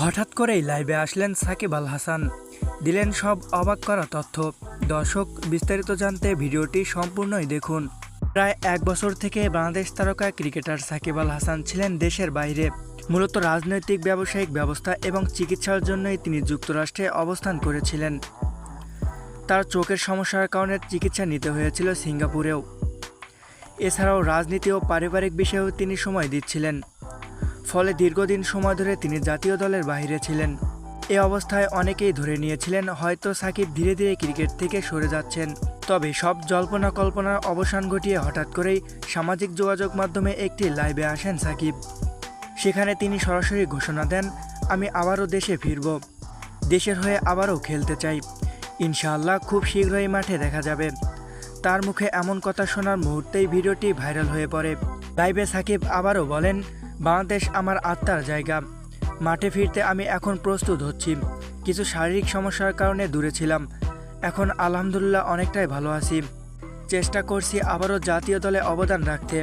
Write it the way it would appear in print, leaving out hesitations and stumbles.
হঠাৎ করেই লাইভে আসলেন সাকিব আল হাসান, দিলেন সব অবাক করা তথ্য। দর্শক, বিস্তারিত জানতে ভিডিওটি সম্পূর্ণই দেখুন। প্রায় এক বছর থেকে বাংলাদেশ তারকা ক্রিকেটার সাকিব আল হাসান ছিলেন দেশের বাইরে। মূলত রাজনৈতিক, ব্যবসায়িক ব্যবস্থা এবং চিকিৎসার জন্যই তিনি যুক্তরাষ্ট্রে অবস্থান করেছিলেন। তার চোখের সমস্যার কারণে চিকিৎসা নিতে হয়েছিল সিঙ্গাপুরেও। এছাড়াও রাজনীতি ও পারিবারিক বিষয়েও তিনি সময় দিচ্ছিলেন। ফলে দীর্ঘদিন সময় ধরে তিনি জাতীয় দলের বাইরে ছিলেন। এ অবস্থায় অনেকেই ধরে নিয়েছিলেন হয়তো সাকিব ধীরে ধীরে ক্রিকেট থেকে সরে যাচ্ছেন। তবে সব জল্পনা কল্পনার অবসান ঘটিয়ে হঠাৎ করেই সামাজিক যোগাযোগ মাধ্যমে একটি লাইভে আসেন সাকিব। সেখানে তিনি সরাসরি ঘোষণা দেন, আমি আবারও দেশে ফিরব, দেশের হয়ে আবারও খেলতে চাই, ইনশাআল্লাহ খুব শীঘ্রই মাঠে দেখা যাবে। তার মুখে এমন কথা শোনার মুহূর্তেই ভিডিওটি ভাইরাল হয়ে পড়ে। লাইভে সাকিব আবারও বলেন, বাংলাদেশ আমার আত্মার জায়গা, মাঠে ফিরতে আমি এখন প্রস্তুত হচ্ছি। কিছু শারীরিক সমস্যার কারণে দূরে ছিলাম, এখন আলহামদুলিল্লাহ অনেকটাই ভালো আছি। চেষ্টা করছি আবারও জাতীয় দলে অবদান রাখতে।